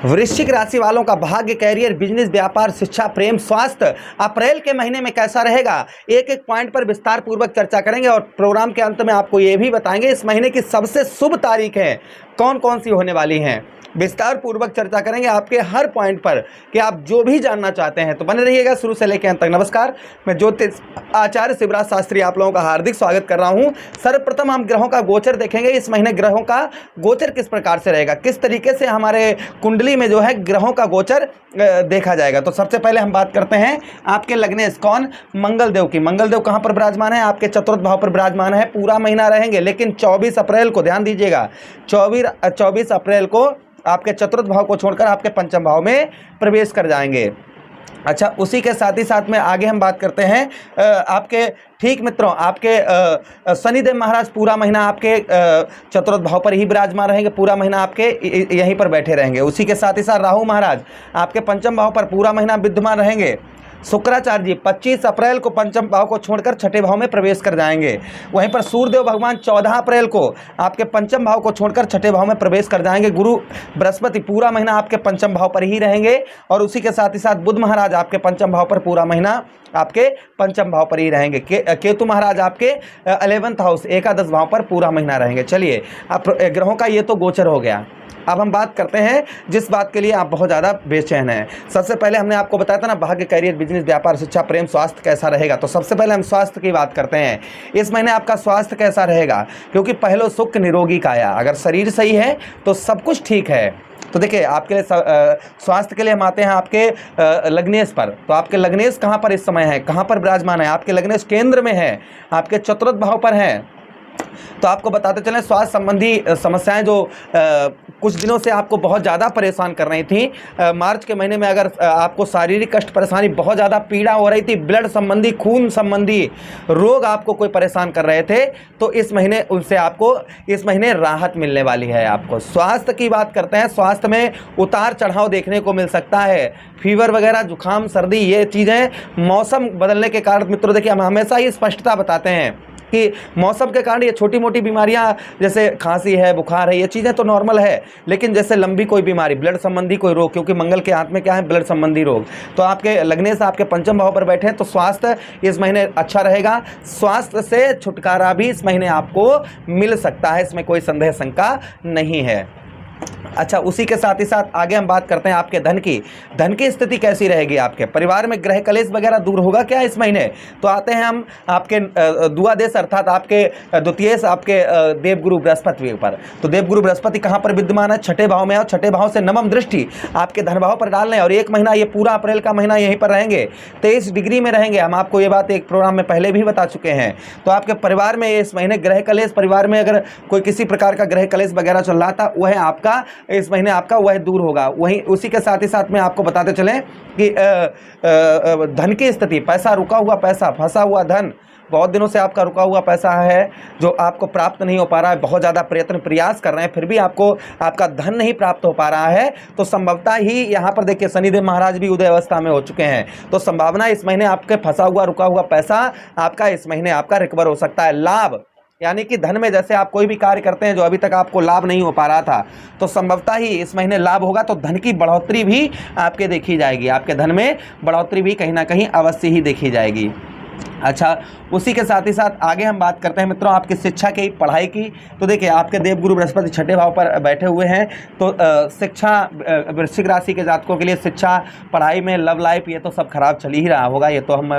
वृश्चिक राशि वालों का भाग्य, कैरियर, बिजनेस, व्यापार, शिक्षा, प्रेम, स्वास्थ्य अप्रैल के महीने में कैसा रहेगा, एक एक पॉइंट पर विस्तार पूर्वक चर्चा करेंगे और प्रोग्राम के अंत में आपको ये भी बताएंगे इस महीने की सबसे शुभ तारीखें कौन कौन सी होने वाली हैं। विस्तार पूर्वक चर्चा करेंगे आपके हर पॉइंट पर कि आप जो भी जानना चाहते हैं, तो बने रहिएगा शुरू से लेकर अंत तक। नमस्कार, मैं ज्योतिष आचार्य शिवराज शास्त्री आप लोगों का हार्दिक स्वागत कर रहा हूं। सर्वप्रथम हम ग्रहों का गोचर देखेंगे। इस महीने ग्रहों का गोचर किस प्रकार से रहेगा, किस तरीके से हमारे कुंडली में जो है ग्रहों का गोचर देखा जाएगा। तो सबसे पहले हम बात करते हैं आपके लग्नेश कौन, मंगल देव की। मंगल देव कहाँ पर विराजमान है, आपके चतुर्थ भाव पर विराजमान है। पूरा महीना रहेंगे, लेकिन 24 अप्रैल को ध्यान दीजिएगा, 24 अप्रैल को आपके चतुर्थ भाव को छोड़कर आपके पंचम भाव में प्रवेश कर जाएंगे। अच्छा, उसी के साथ ही साथ में आगे हम बात करते हैं आपके ठीक मित्रों, आपके शनिदेव महाराज पूरा महीना आपके चतुर्थ भाव पर ही विराजमान रहेंगे। पूरा महीना आपके यहीं पर बैठे रहेंगे। उसी के साथ ही साथ राहु महाराज आपके पंचम भाव पर पूरा महीना विद्यमान रहेंगे। शुक्राचार्य जी 25 अप्रैल को पंचम भाव को छोड़कर छठे भाव में प्रवेश कर जाएंगे। वहीं पर सूर्यदेव भगवान 14 अप्रैल को आपके पंचम भाव को छोड़कर छठे भाव में प्रवेश कर जाएंगे। गुरु बृहस्पति पूरा महीना आपके पंचम भाव पर ही रहेंगे और उसी के साथ ही साथ बुध महाराज आपके पंचम भाव पर पूरा महीना आपके पंचम भाव पर ही रहेंगे। केतु महाराज आपके 11th हाउस एकादश भाव पर पूरा महीना रहेंगे। चलिए, अब ग्रहों का ये तो गोचर हो गया। अब हम बात करते हैं जिस बात के लिए आप बहुत ज़्यादा बेचैन हैं। सबसे पहले हमने आपको बताया था ना, भाग्य, कैरियर, बिजनेस, व्यापार, शिक्षा, प्रेम, स्वास्थ्य कैसा रहेगा। तो सबसे पहले हम स्वास्थ्य की बात करते हैं। इस महीने आपका स्वास्थ्य कैसा रहेगा, क्योंकि पहलो सुख निरोगी काया। अगर शरीर सही है तो सब कुछ ठीक है। तो देखिए, आपके लिए स्वास्थ्य के लिए हम आते हैं आपके लग्नेश पर। तो आपके लग्नेश कहाँ पर इस समय है, कहाँ पर विराजमान है, आपके लग्नेश केंद्र में है, आपके चतुर्थ भाव पर है। तो आपको बताते चलें, स्वास्थ्य संबंधी समस्याएं जो कुछ दिनों से आपको बहुत ज़्यादा परेशान कर रही थी, मार्च के महीने में अगर आपको शारीरिक कष्ट परेशानी बहुत ज़्यादा पीड़ा हो रही थी, ब्लड संबंधी, खून संबंधी रोग आपको कोई परेशान कर रहे थे, तो इस महीने उनसे आपको इस महीने राहत मिलने वाली है। आपको स्वास्थ्य की बात करते हैं, स्वास्थ्य में उतार चढ़ाव देखने को मिल सकता है। फीवर वगैरह, जुकाम, सर्दी, ये चीज़ें मौसम बदलने के कारण मित्रों देखिए, हम हमेशा ही स्पष्टता बताते हैं कि मौसम के कारण ये छोटी मोटी बीमारियां जैसे खांसी है, बुखार है, ये चीज़ें तो नॉर्मल है, लेकिन जैसे लंबी कोई बीमारी, ब्लड संबंधी कोई रोग, क्योंकि मंगल के हाथ में क्या है, ब्लड संबंधी रोग। तो आपके लग्नेश आपके पंचम भाव पर बैठे हैं, तो स्वास्थ्य इस महीने अच्छा रहेगा। स्वास्थ्य से छुटकारा भी इस महीने आपको मिल सकता है, इसमें कोई संदेह शंका नहीं है। अच्छा, उसी के साथ ही साथ आगे हम बात करते हैं आपके धन की। धन की स्थिति कैसी रहेगी, आपके परिवार में ग्रह कलेश वगैरह दूर होगा क्या इस महीने। तो आते हैं हम आपके द्वादश अर्थात आपके द्वितीय आपके देवगुरु बृहस्पति पर। तो देवगुरु बृहस्पति कहाँ पर विद्यमान है, छठे भाव में, और छठे भाव से नवम दृष्टि आपके धन भाव पर डाल रहे हैं और एक महीना, ये पूरा अप्रैल का महीना यहीं पर रहेंगे, 23 डिग्री में रहेंगे। हम आपको ये बात एक प्रोग्राम में पहले भी बता चुके हैं। तो आपके परिवार में इस महीने ग्रह कलेश, परिवार में अगर कोई किसी प्रकार का ग्रह कलेश वगैरह चल रहा था, वह आपका इस महीने आपका वह दूर होगा। वहीं उसी के साथ ही साथ में आपको बताते चलें कि धन की स्थिति, पैसा, रुका हुआ पैसा, फंसा हुआ धन, बहुत दिनों से आपका रुका हुआ पैसा है जो आपको प्राप्त नहीं हो पा रहा है, बहुत ज़्यादा प्रयास कर रहे हैं, फिर भी आपको आपका धन नहीं प्राप्त हो पा रहा है, तो संभवतः ही यहाँ पर देखिए शनिदेव महाराज भी उदय अवस्था में हो चुके हैं। तो संभावना इस महीने आपके फंसा हुआ, रुका हुआ पैसा आपका इस महीने आपका रिकवर हो सकता है। लाभ, यानी कि धन में जैसे आप कोई भी कार्य करते हैं जो अभी तक आपको लाभ नहीं हो पा रहा था, तो संभवतः ही इस महीने लाभ होगा। तो धन की बढ़ोतरी भी आपके देखी जाएगी, आपके धन में बढ़ोतरी भी कहीं ना कहीं अवश्य ही देखी जाएगी। अच्छा, उसी के साथ ही साथ आगे हम बात करते हैं मित्रों आपकी शिक्षा की, पढ़ाई की। तो देखिए, आपके देवगुरु बृहस्पति छठे भाव पर बैठे हुए हैं, तो शिक्षा, वृश्चिक राशि के जातकों के लिए शिक्षा, पढ़ाई में, लव लाइफ, ये तो सब खराब चल ही रहा होगा, ये तो हम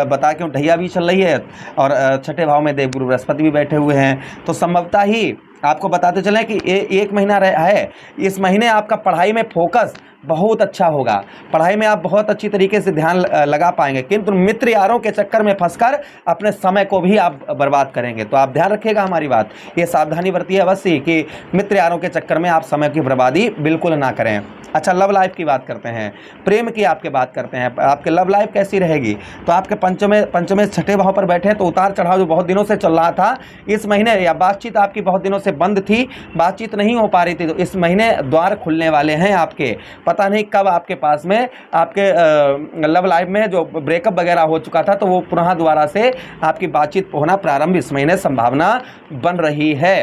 बता क्यों, ढैया भी चल रही है और छठे भाव में देवगुरु बृहस्पति भी बैठे हुए हैं। तो संभवतः ही आपको बताते चलें कि एक महीना है, इस महीने आपका पढ़ाई में फोकस बहुत अच्छा होगा, पढ़ाई में आप बहुत अच्छी तरीके से ध्यान लगा पाएंगे, किंतु मित्र यारों के चक्कर में फंसकर अपने समय को भी आप बर्बाद करेंगे। तो आप ध्यान रखिएगा हमारी बात, ये सावधानी बरतिए अवश्य कि मित्र यारों के चक्कर में आप समय की बर्बादी बिल्कुल ना करें। अच्छा, लव लाइफ की बात करते हैं, प्रेम की आपके बात करते हैं, आपके लव लाइफ कैसी रहेगी। तो आपके पंचमे छठे भाव पर बैठे हैं, तो उतार चढ़ाव जो बहुत दिनों से चल रहा था इस महीने, या बातचीत आपकी बहुत दिनों से बंद थी, बातचीत नहीं हो पा रही थी, तो इस महीने द्वार खुलने वाले हैं आपके। पता नहीं कब आपके पास में आपके लव लाइफ में जो ब्रेकअप वगैरह हो चुका था तो वो पुनः दोबारा से आपकी बातचीत होना प्रारंभ इस महीने संभावना बन रही है।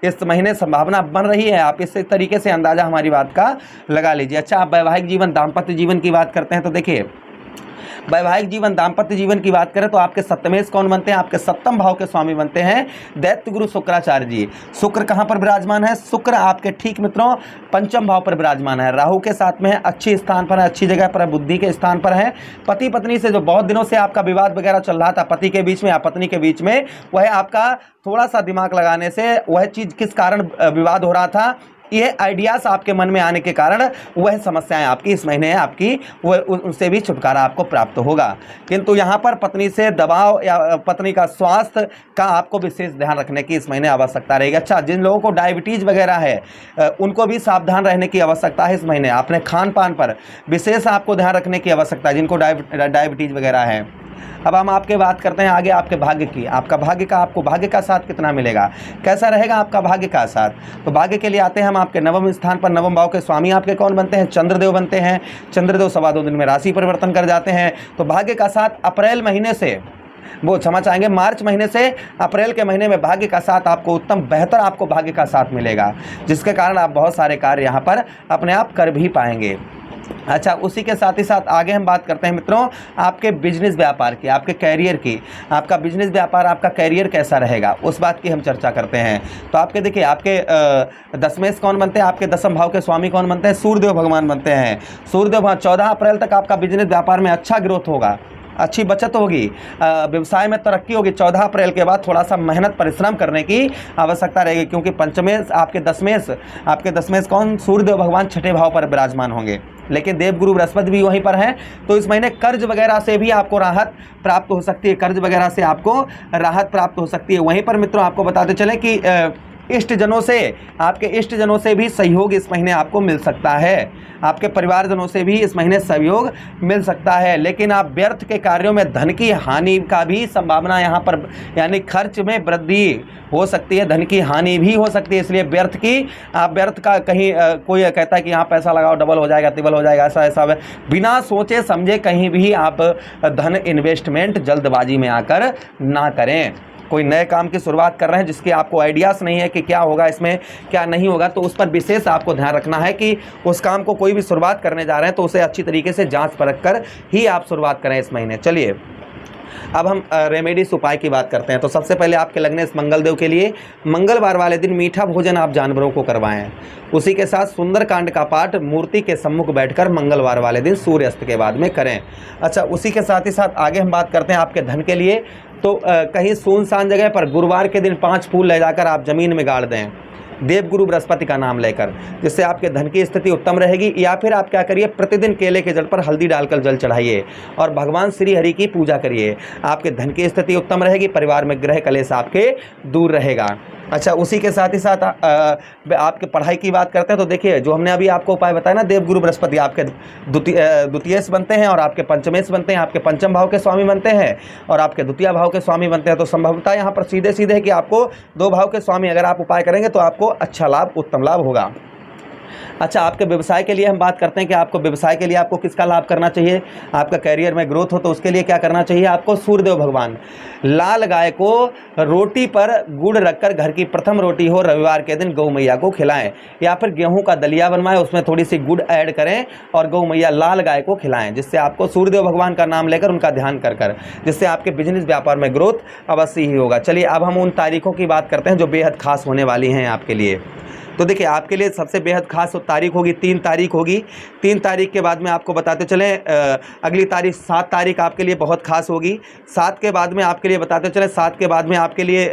इस महीने संभावना बन रही है। आप इस तरीके से अंदाजा हमारी बात का लगा लीजिए। अच्छा, आप वैवाहिक जीवन, दाम्पत्य जीवन की बात करते हैं तो देखिए, वैवाहिक जीवन, दाम्पत्य जीवन की बात करें तो आपके सप्तमेश कौन बनते हैं? आपके सप्तम भाव के स्वामी बनते हैं दैत्य गुरु शुक्राचार्य जी। शुक्र कहाँ पर विराजमान है? शुक्र आपके ठीक मित्रों पंचम भाव पर विराजमान है, राहु के साथ में है, अच्छी स्थान पर है, अच्छी जगह पर है, बुद्धि के स्थान पर है। पति पत्नी से जो बहुत दिनों से आपका विवाद वगैरह चल रहा था पति के बीच में या पत्नी के बीच में, वह आपका थोड़ा सा दिमाग लगाने से वह चीज़ किस कारण विवाद हो रहा था, ये आइडियाज़ आपके मन में आने के कारण वह समस्याएं आपकी इस महीने आपकी वह उनसे भी छुटकारा आपको प्राप्त होगा। किंतु यहाँ पर पत्नी से दबाव या पत्नी का स्वास्थ्य का आपको विशेष ध्यान रखने की इस महीने आवश्यकता रहेगी। अच्छा, जिन लोगों को डायबिटीज़ वगैरह है उनको भी सावधान रहने की आवश्यकता है इस महीने। अपने खान पान पर विशेष आपको ध्यान रखने की आवश्यकता है जिनको डायबिटीज़ वगैरह है। अब हम आपके बात करते हैं आगे आपके भाग्य की। आपका भाग्य का, आपको भाग्य का साथ कितना मिलेगा, कैसा रहेगा आपका भाग्य का साथ? तो भाग्य के लिए आते हैं हम आपके नवम स्थान पर। नवम भाव के स्वामी आपके कौन बनते हैं? चंद्रदेव बनते हैं। चंद्रदेव 2.25 दिन में राशि परिवर्तन कर जाते हैं। तो भाग्य का साथ अप्रैल महीने से, वो क्षमा चाहेंगे मार्च महीने से अप्रैल के महीने में भाग्य का साथ आपको उत्तम बेहतर आपको भाग्य का साथ मिलेगा, जिसके कारण आप बहुत सारे कार्य यहाँ पर अपने आप कर भी पाएंगे। अच्छा, उसी के साथ ही साथ आगे हम बात करते हैं मित्रों आपके बिजनेस व्यापार की, आपके कैरियर की। आपका बिजनेस व्यापार, आपका कैरियर कैसा रहेगा उस बात की हम चर्चा करते हैं। तो आपके देखिए, आपके दशमेश कौन बनते हैं? आपके दशम भाव के स्वामी कौन बनते हैं? सूर्यदेव भगवान बनते हैं। सूर्यदेव 14 अप्रैल तक आपका बिजनेस व्यापार में अच्छा ग्रोथ होगा, अच्छी बचत होगी, व्यवसाय में तरक्की होगी। 14 अप्रैल के बाद थोड़ा सा मेहनत परिश्रम करने की आवश्यकता रहेगी, क्योंकि पंचमेश आपके दशमेश कौन? सूर्यदेव भगवान छठे भाव पर विराजमान होंगे, लेकिन देवगुरु बृहस्पति भी वहीं पर हैं। तो इस महीने कर्ज वगैरह से भी आपको राहत प्राप्त हो सकती है, कर्ज वगैरह से आपको राहत प्राप्त हो सकती है। वहीं पर मित्रों आपको बताते चलें कि इष्टजनों से, आपके इष्टजनों से भी सहयोग इस महीने आपको मिल सकता है। आपके परिवारजनों से भी इस महीने सहयोग मिल सकता है, लेकिन आप व्यर्थ के कार्यों में धन की हानि का भी संभावना यहाँ पर, यानी खर्च में वृद्धि हो सकती है, धन की हानि भी हो सकती है। इसलिए व्यर्थ का कहीं कोई कहता है कि यहाँ पैसा लगाओ डबल हो जाएगा, तिबल हो जाएगा, ऐसा बिना सोचे समझे कहीं भी आप धन इन्वेस्टमेंट जल्दबाजी में आकर ना करें। कोई नए काम की शुरुआत कर रहे हैं जिसके आपको आइडियाज़ नहीं है कि क्या होगा इसमें, क्या नहीं होगा, तो उस पर विशेष आपको ध्यान रखना है कि उस काम को कोई भी शुरुआत करने जा रहे हैं तो उसे अच्छी तरीके से जांच परख कर ही आप शुरुआत करें इस महीने। चलिए अब हम रेमेडीज उपाय की बात करते हैं। तो सबसे पहले आपके लगने मंगलदेव के लिए मंगलवार वाले दिन मीठा भोजन आप जानवरों को करवाएं। उसी के साथ सुंदरकांड का पाठ मूर्ति के सम्मुख बैठकर मंगलवार वाले दिन सूर्यास्त के बाद में करें। अच्छा, उसी के साथ ही साथ आगे हम बात करते हैं आपके धन के लिए। तो कहीं सुनसान जगह पर गुरुवार के दिन 5 फूल ले जाकर आप ज़मीन में गाड़ दें देवगुरु बृहस्पति का नाम लेकर, जिससे आपके धन की स्थिति उत्तम रहेगी। या फिर आप क्या करिए, प्रतिदिन केले के जड़ पर हल्दी डालकर जल चढ़ाइए और भगवान श्री हरि की पूजा करिए। आपके धन की स्थिति उत्तम रहेगी, परिवार में ग्रह कलेश आपके दूर रहेगा। अच्छा, उसी के साथ ही साथ आपके पढ़ाई की बात करते हैं। तो देखिए, जो हमने अभी आपको उपाय बताया ना, देवगुरु बृहस्पति आपके द्वितीयेश बनते हैं और आपके पंचमेश बनते हैं, आपके पंचम भाव के स्वामी बनते हैं और आपके द्वितीय भाव के स्वामी बनते हैं। तो संभवतः यहाँ पर सीधे सीधे है कि आपको 2 भाव के स्वामी अगर आप उपाय करेंगे तो आपको अच्छा लाभ, उत्तम लाभ होगा। अच्छा, आपके व्यवसाय के लिए हम बात करते हैं कि आपको व्यवसाय के लिए आपको किसका लाभ करना चाहिए, आपका कैरियर में ग्रोथ हो तो उसके लिए क्या करना चाहिए आपको? सूर्यदेव भगवान, लाल गाय को रोटी पर गुड़ रखकर घर की प्रथम रोटी हो रविवार के दिन गौ मैया को खिलाएं, या फिर गेहूं का दलिया बनवाएं, उसमें थोड़ी सी गुड़ ऐड करें और गौ मैया लाल गाय को खिलाएं, जिससे आपको सूर्यदेव भगवान का नाम लेकर उनका ध्यान कर जिससे आपके बिजनेस व्यापार में ग्रोथ अवश्य ही होगा। चलिए अब हम उन तारीखों की बात करते हैं जो बेहद खास होने वाली हैं आपके लिए। तो देखिए, आपके लिए सबसे बेहद खास तारीख होगी 3 तारीख होगी। 3 तारीख के बाद में आपको बताते चलें अगली तारीख 7 तारीख आपके लिए बहुत खास होगी। 7 के बाद में आपके लिए बताते चलें 7 के बाद में आपके लिए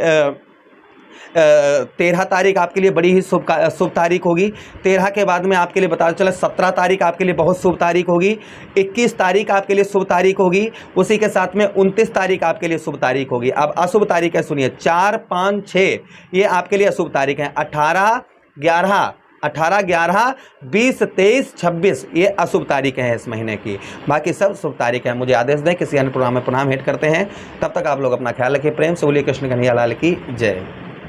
13 तारीख आपके लिए बड़ी ही शुभ तारीख होगी। 13 के बाद में आपके लिए बताते चलें 17 तारीख आपके लिए बहुत शुभ तारीख होगी। 21 तारीख आपके लिए शुभ तारीख होगी। उसी के साथ में 29 तारीख आपके लिए शुभ तारीख होगी। अब अशुभ तारीख है, सुनिए, 4, 5, 6 ये आपके लिए अशुभ तारीख है। 18, 11, 20, 23, 26 ये अशुभ तारीखें हैं इस महीने की। बाकी सब शुभ तारीख है। मुझे आदेश दें, किसी अन्य प्रोग्राम में पुनः भेंट करते हैं। तब तक आप लोग अपना ख्याल रखिए। प्रेम से बोलिए कृष्ण कन्हैया लाल की जय।